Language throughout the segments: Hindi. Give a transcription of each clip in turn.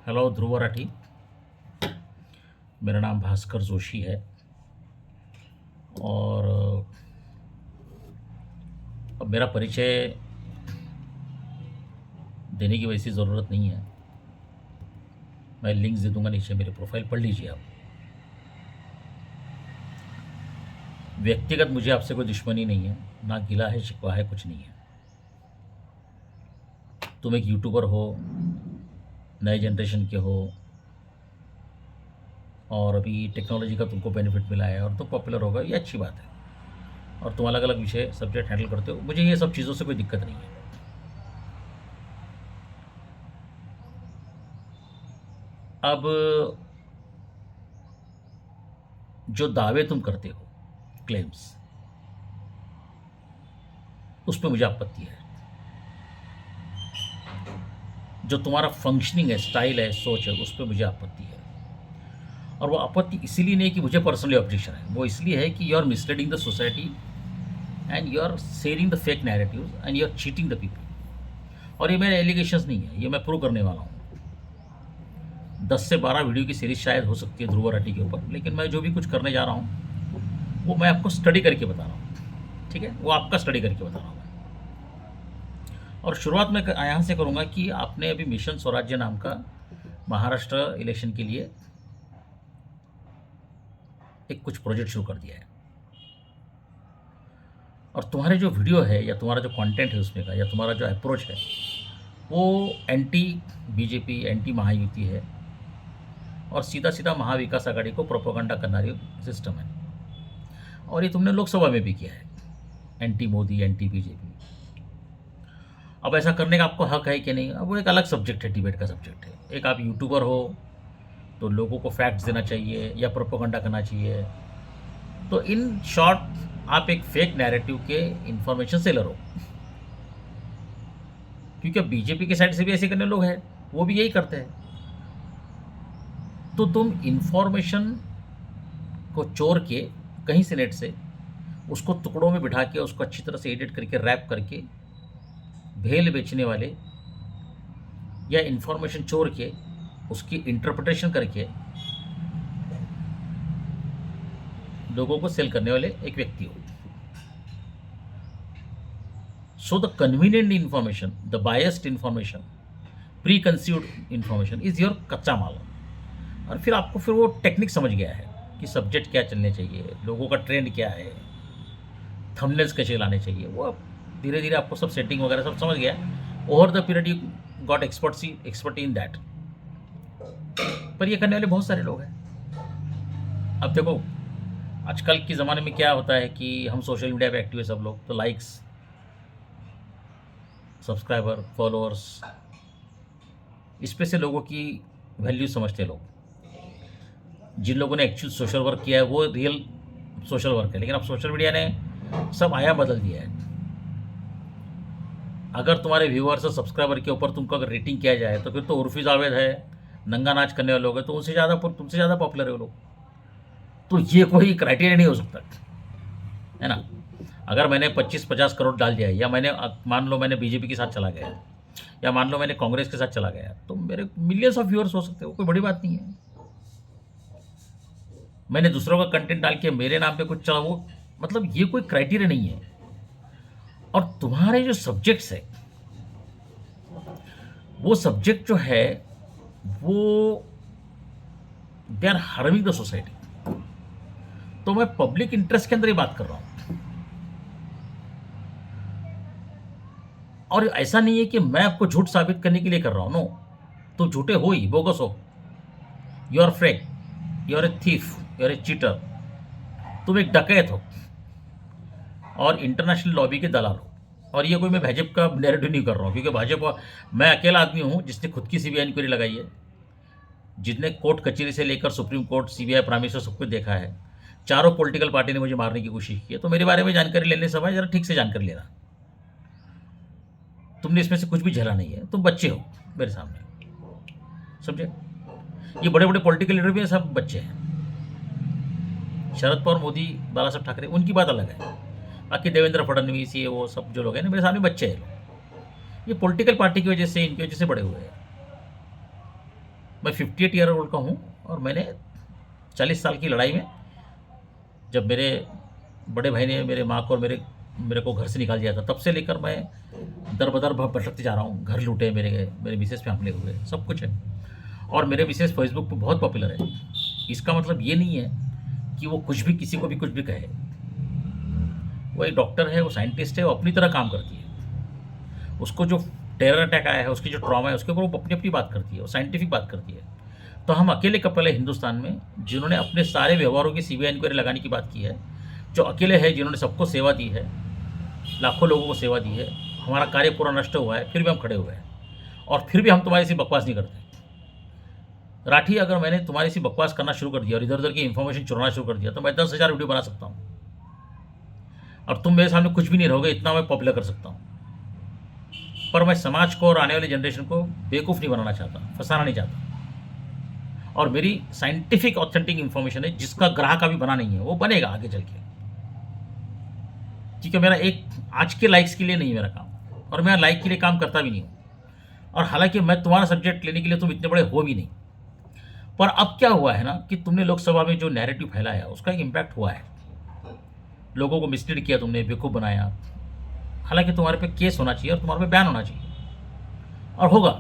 हेलो ध्रुव राठी। मेरा नाम भास्कर जोशी है और अब मेरा परिचय देने की वैसी ज़रूरत नहीं है। मैं लिंक्स दे दूंगा नीचे, मेरी प्रोफाइल पढ़ लीजिए आप। व्यक्तिगत मुझे आपसे कोई दुश्मनी नहीं है, ना गिला है शिकवा है, कुछ नहीं है। तुम एक यूट्यूबर हो, नए जनरेशन के हो और अभी टेक्नोलॉजी का तुमको बेनिफिट मिला है और तुम पॉपुलर होगा, ये अच्छी बात है। और तुम अलग अलग विषय सब्जेक्ट हैंडल करते हो, मुझे ये सब चीज़ों से कोई दिक्कत नहीं है। अब जो दावे तुम करते हो, क्लेम्स, उस पर मुझे आपत्ति है। जो तुम्हारा फंक्शनिंग है, स्टाइल है, सोच है, उस पर मुझे आपत्ति है। और वो आपत्ति इसीलिए नहीं कि मुझे पर्सनली ऑब्जेक्शन है, वो इसलिए है कि you are misleading the society and you are sharing the fake narratives and you are cheating the people. और ये मेरे एलिगेशंस नहीं है, ये मैं प्रूव करने वाला हूँ। 10 से 12 वीडियो की सीरीज शायद हो सकती है ध्रुव राठी के ऊपर, लेकिन मैं जो भी कुछ करने जा रहा हूँ वो मैं आपको स्टडी करके बता रहा हूँ। ठीक है, वो आपका स्टडी करके बता रहा हूँ। और शुरुआत मैं यहाँ से करूँगा कि आपने अभी मिशन स्वराज्य नाम का महाराष्ट्र इलेक्शन के लिए एक कुछ प्रोजेक्ट शुरू कर दिया है। और तुम्हारे जो वीडियो है या तुम्हारा जो कंटेंट है उसमें का, या तुम्हारा जो अप्रोच है, वो एंटी बीजेपी, एंटी महायुति है और सीधा सीधा महाविकास आघाड़ी को प्रोपोगंडा करना सिस्टम है। और ये तुमने लोकसभा में भी किया है, एंटी मोदी, एंटी बीजेपी। अब ऐसा करने का आपको हक है कि नहीं, अब वो एक अलग सब्जेक्ट है, डिबेट का सब्जेक्ट है। एक आप यूट्यूबर हो तो लोगों को फैक्ट्स देना चाहिए या प्रोपोगंडा करना चाहिए। तो इन शॉर्ट आप एक फेक नैरेटिव के इंफॉर्मेशन सेलर हो। क्योंकि अब बीजेपी के साइड से भी ऐसे करने लोग हैं, वो भी यही करते हैं। तो तुम इंफॉर्मेशन को चोर के कहीं से, नेट से, उसको टुकड़ों में बिठा के, उसको अच्छी तरह से एडिट करके, रैप करके, भेल बेचने वाले या इंफॉर्मेशन चोर के उसकी इंटरप्रिटेशन करके लोगों को सेल करने वाले एक व्यक्ति हो। So the convenient information, the biased information, pre conceived information is your कच्चा माल। और फिर आपको फिर वो टेक्निक समझ गया है कि सब्जेक्ट क्या चलने चाहिए, लोगों का ट्रेंड क्या है, थंबनेल्स कैसे लाने चाहिए। वो अब धीरे धीरे आपको सब सेटिंग वगैरह सब समझ गया। Over the period you got expert in that. पर ये करने वाले बहुत सारे लोग हैं। अब देखो, आजकल के ज़माने में क्या होता है कि हम सोशल मीडिया पे एक्टिव है सब लोग, तो लाइक्स, सब्सक्राइबर, फॉलोअर्स, इस पे से लोगों की वैल्यू समझते हैं लोग। जिन लोगों ने एक्चुअल सोशल वर्क किया है वो रियल सोशल वर्क है। लेकिन अब सोशल मीडिया ने सब आया बदल दिया है। अगर तुम्हारे व्यूअर्स और सब्सक्राइबर के ऊपर तुमको अगर रेटिंग किया जाए तो फिर तो उर्फी जावेद है, नंगा नाच करने वाले लोग हैं, तो उनसे ज़्यादा, तुमसे ज़्यादा पॉपुलर है वो लोग। तो ये कोई क्राइटेरिया नहीं हो सकता, है ना। अगर मैंने 25-50 करोड़ डाल दिया है, या मैंने मान लो मैंने बीजेपी के साथ चला गया, या मान लो मैंने कांग्रेस के साथ चला गया, तो मेरे मिलियंस ऑफ व्यूअर्स हो सकते हैं, वो कोई बड़ी बात नहीं है। मैंने दूसरों का कंटेंट डाल के मेरे नाम पे कुछ चला, वो मतलब ये कोई क्राइटेरिया नहीं है। और तुम्हारे जो सब्जेक्ट्स है, वो सब्जेक्ट जो है वो they are harming the society. तो मैं पब्लिक इंटरेस्ट के अंदर ही बात कर रहा हूं। और ऐसा नहीं है कि मैं आपको झूठ साबित करने के लिए कर रहा हूं, नो। तो झूठे हो ही, बोगस हो, you are freak, you are a thief, you are a cheater, तुम एक डकैत हो और इंटरनेशनल लॉबी के दलाल हो। और ये कोई मैं भाजपा का नैरेटिव नहीं कर रहा हूँ, क्योंकि भाजपा, मैं अकेला आदमी हूँ जिसने खुद की सीबीआई इंक्वायरी लगाई है, जिसने कोर्ट कचहरी से लेकर supreme court, CBI, prime minister सब कुछ देखा है। चारों पॉलिटिकल पार्टी ने मुझे मारने की कोशिश की है। तो मेरे बारे में जानकारी लेने से समय जरा ठीक से जानकारी लेना। तुमने इसमें से कुछ भी झेला नहीं है, तुम बच्चे हो मेरे सामने, समझे। ये बड़े बड़े पॉलिटिकल लीडर भी हैं, सब बच्चे हैं। शरद पवार, मोदी, बाला साहब ठाकरे, उनकी बात अलग है। बाकी देवेंद्र फडणवीस, ये वो सब जो लोग हैं ना, मेरे सामने बच्चे हैं लोग। ये पॉलिटिकल पार्टी की वजह से, इनकी वजह से बड़े हुए हैं। मैं 58 ईयर ओल्ड का हूँ और मैंने 40 साल की लड़ाई में, जब मेरे बड़े भाई ने मेरे माँ को और मेरे को घर से निकाल दिया था, तब से लेकर मैं दर बदर भटकते जा रहा हूँ। घर लूटे मेरे मिसेस पे हमले हुए, सब कुछ है। और मेरे मिसेस फेसबुक पे बहुत पॉपुलर है। इसका मतलब ये नहीं है कि वो कुछ भी किसी को भी कुछ भी कहे। वो एक डॉक्टर है, वो साइंटिस्ट है, वो अपनी तरह काम करती है। उसको जो टेरर अटैक आया है, उसकी जो ट्रॉमा है, उसके ऊपर वो अपनी अपनी बात करती है, वो साइंटिफिक बात करती है। तो हम अकेले कपल है हिंदुस्तान में जिन्होंने अपने सारे व्यवहारों की सीबीआई इंक्वायरी लगाने की बात की है, जो अकेले है जिन्होंने सबको सेवा दी है, लाखों लोगों को सेवा दी है। हमारा कार्य पूरा नष्ट हुआ है, फिर भी हम खड़े हुए हैं और फिर भी हम तुम्हारी सी बकवास नहीं करते। राठी, अगर मैंने तुम्हारी सी बकवास करना शुरू कर दिया और इधर उधर की इन्फॉर्मेशन चुराना शुरू कर दिया तो मैं 10,000 वीडियो बना सकता हूँ और तुम मेरे सामने कुछ भी नहीं रहोगे, इतना मैं पॉपुलर कर सकता हूँ। पर मैं समाज को और आने वाली जनरेशन को बेवकूफ़ नहीं बनाना चाहता, फंसाना नहीं चाहता। और मेरी साइंटिफिक ऑथेंटिक इन्फॉर्मेशन है, जिसका ग्राहक अभी बना नहीं है वो बनेगा आगे चल के। ठीक है, मेरा एक आज के लाइक्स के लिए नहीं मेरा काम, और मैं लाइक के लिए काम करता भी नहीं हूँ। और हालांकि मैं तुम्हारा सब्जेक्ट लेने के लिए तुम इतने बड़े हो भी नहीं। पर अब क्या हुआ है ना कि तुमने लोकसभा में जो नैरेटिव फैलाया उसका एक इम्पैक्ट हुआ है। लोगों को मिसलीड किया तुमने, बेवकूफ़ बनाया। हालांकि तुम्हारे पे केस होना चाहिए और तुम्हारे पे बैन होना चाहिए, और होगा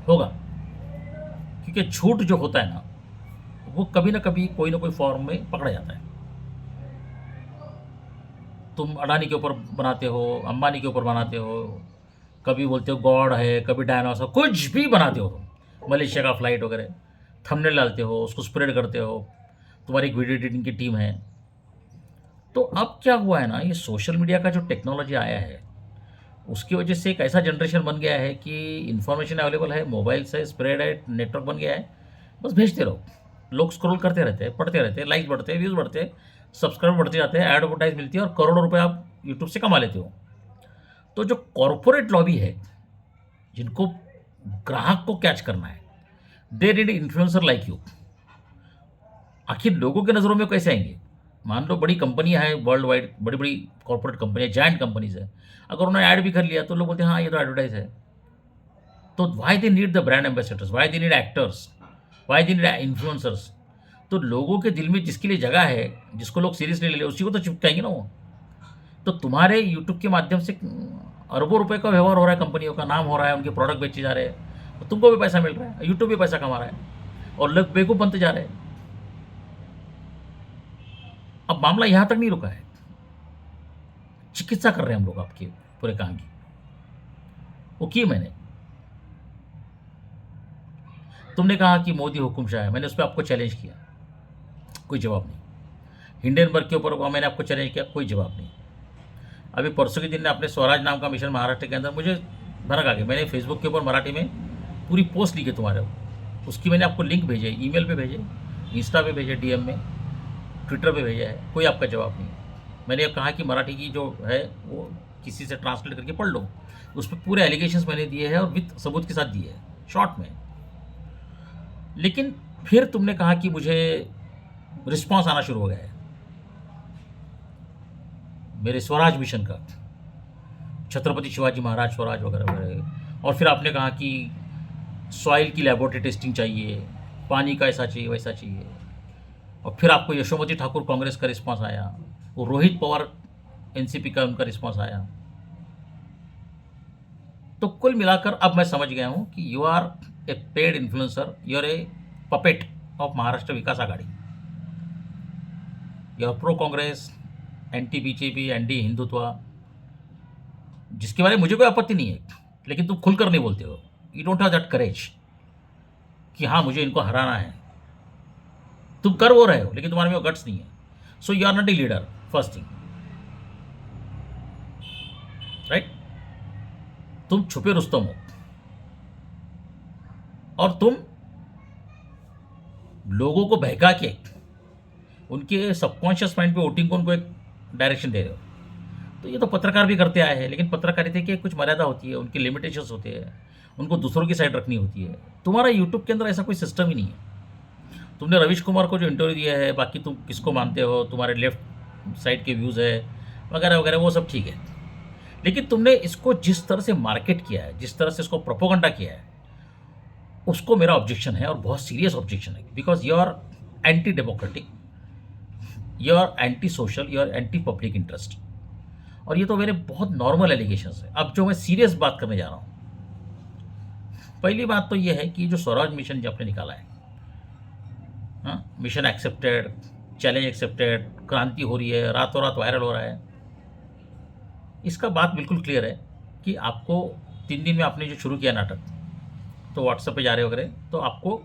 होगा। क्योंकि झूठ जो होता है ना, वो कभी ना कभी कोई ना कोई फॉर्म में पकड़ा जाता है। तुम अडानी के ऊपर बनाते हो, अंबानी के ऊपर बनाते हो, कभी बोलते हो गॉड है, कभी डायनासोर, कुछ भी बनाते हो तुम, मलेशिया का फ्लाइट वगैरह थंबनेल डालते हो, उसको स्प्रेड करते हो। तुम्हारी एक वीडियो एडिटिंग की टीम है। तो अब क्या हुआ है ना, ये सोशल मीडिया का जो टेक्नोलॉजी आया है उसकी वजह से एक ऐसा जनरेशन बन गया है कि इन्फॉर्मेशन अवेलेबल है, मोबाइल से स्प्रेड है, नेटवर्क बन गया है, बस भेजते रहो। लोग स्क्रॉल करते रहते हैं, पढ़ते रहते हैं, लाइक बढ़ते हैं, व्यूज़ बढ़ते हैं, सब्सक्राइब बढ़ते जाते हैं, एडवर्टाइज मिलती है और करोड़ों रुपए आप यूट्यूब से कमा लेते हो। तो जो कॉरपोरेट लॉबी है, जिनको ग्राहक को कैच करना है, they need influencer like you. आखिर लोगों के नज़रों में कैसे आएंगे? मान लो बड़ी कंपनियां हैं वर्ल्ड वाइड, बड़ी बड़ी कॉर्पोरेट कंपनियां, जायंट कंपनीज है, अगर उन्होंने ऐड भी कर लिया तो लोग बोलते हैं हाँ ये तो एडवर्टाइज है। तो why they need the brand ambassadors, why they need actors, why they need influencers? तो लोगों के दिल में जिसके लिए जगह है, जिसको लोग सीरियसली ले ले, उसी को तो चिपकाएंगे ना वो। तो तुम्हारे यूट्यूब के माध्यम से अरबों रुपए का व्यवहार हो रहा है, कंपनियों का नाम हो रहा है, उनके प्रोडक्ट बेचे जा रहे हैं, तो तुमको भी पैसा मिल रहा है, यूट्यूब भी पैसा कमा रहा है और लोग बेवकूफ़ बनते जा रहे हैं। अब मामला यहां तक नहीं रुका है, चिकित्सा कर रहे हैं हम लोग आपके पूरे काम की। वो की मैंने, तुमने कहा कि मोदी हुकुमशाह है, मैंने उस पर आपको चैलेंज किया, कोई जवाब नहीं। हिंडनबर्ग के ऊपर मैंने आपको चैलेंज किया, कोई जवाब नहीं। अभी परसों के दिन ने अपने स्वराज नाम का मिशन महाराष्ट्र के अंदर मुझे भड़क आ गया। मैंने फेसबुक के ऊपर मराठी में पूरी पोस्ट लिखी तुम्हारे, उसकी मैंने आपको लिंक भेजे, ईमेल पे भेजे, इंस्टा पे भेजे, डीएम में, ट्विटर पे भेजा है, कोई आपका जवाब नहीं। मैंने कहा कि मराठी की जो है वो किसी से ट्रांसलेट करके पढ़ लो, उस पर पूरे एलिगेशंस मैंने दिए हैं और विथ सबूत के साथ दिए हैं शॉर्ट में। लेकिन फिर तुमने कहा कि मुझे रिस्पॉन्स आना शुरू हो गया है मेरे स्वराज मिशन का, छत्रपति शिवाजी महाराज स्वराज वगैरह वगैरह। और फिर आपने कहा कि सॉइल की लेबोरेटरी टेस्टिंग चाहिए, पानी का ऐसा चाहिए वैसा चाहिए। और फिर आपको यशोमती ठाकुर कांग्रेस का रिस्पांस आया, वो रोहित पवार एनसीपी का उनका रिस्पांस आया। तो कुल मिलाकर अब मैं समझ गया हूं कि you are a paid influencer, you are a puppet of Maharashtra Vikas Aghadi, you are pro Congress, anti BJP, anti Hindutva, जिसके बारे में मुझे कोई आपत्ति नहीं है, लेकिन तुम खुलकर नहीं बोलते हो। You don't have that courage कि हाँ मुझे इनको हराना है। तुम कर वो रहे हो लेकिन तुम्हारे में वो गट्स नहीं है। So you are not a leader, first thing, right? तुम छुपे रुस्तम हो और तुम लोगों को बहका के उनके सबकॉन्शियस माइंड पे वोटिंग को उनको एक डायरेक्शन दे रहे हो। तो ये तो पत्रकार भी करते आए हैं, लेकिन पत्रकारिता की कुछ मर्यादा होती है, उनके लिमिटेशंस होते हैं, उनको दूसरों की साइड रखनी होती है। तुम्हारा यूट्यूब के अंदर ऐसा कोई सिस्टम ही नहीं है। तुमने रवीश कुमार को जो इंटरव्यू दिया है, बाकी तुम किसको मानते हो, तुम्हारे लेफ्ट साइड के व्यूज़ है वगैरह वगैरह, वो सब ठीक है। लेकिन तुमने इसको जिस तरह से मार्केट किया है, जिस तरह से इसको प्रोपोगंडा किया है, उसको मेरा ऑब्जेक्शन है और बहुत सीरियस ऑब्जेक्शन है, because you are anti democratic, you are anti social, you are anti public interest. और ये तो मेरे बहुत नॉर्मल एलिगेशंस है। अब जो मैं सीरियस बात करने जा रहा हूँ, पहली बात तो ये है कि जो स्वराज मिशन जो आपने निकाला है, हाँ, मिशन एक्सेप्टेड, चैलेंज एक्सेप्टेड, क्रांति हो रही है, रातों रात वायरल हो रहा है, इसका बात बिल्कुल क्लियर है कि आपको 3 दिन में आपने जो शुरू किया नाटक, तो व्हाट्सएप पे जा रहे वगैरह, तो आपको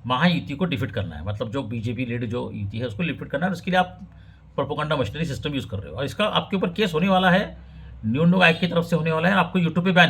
महायुति को डिफीट करना है, मतलब जो बीजेपी लीड जो युति है उसको डिफीट करना है, और उसके लिए आप प्रोपोगंडा मशीनरी सिस्टम यूज़ कर रहे हो, और इसका आपके ऊपर केस होने वाला है, न्यूनतम आयोग की तरफ से होने वाला है, और आपको यूट्यूब पे बैन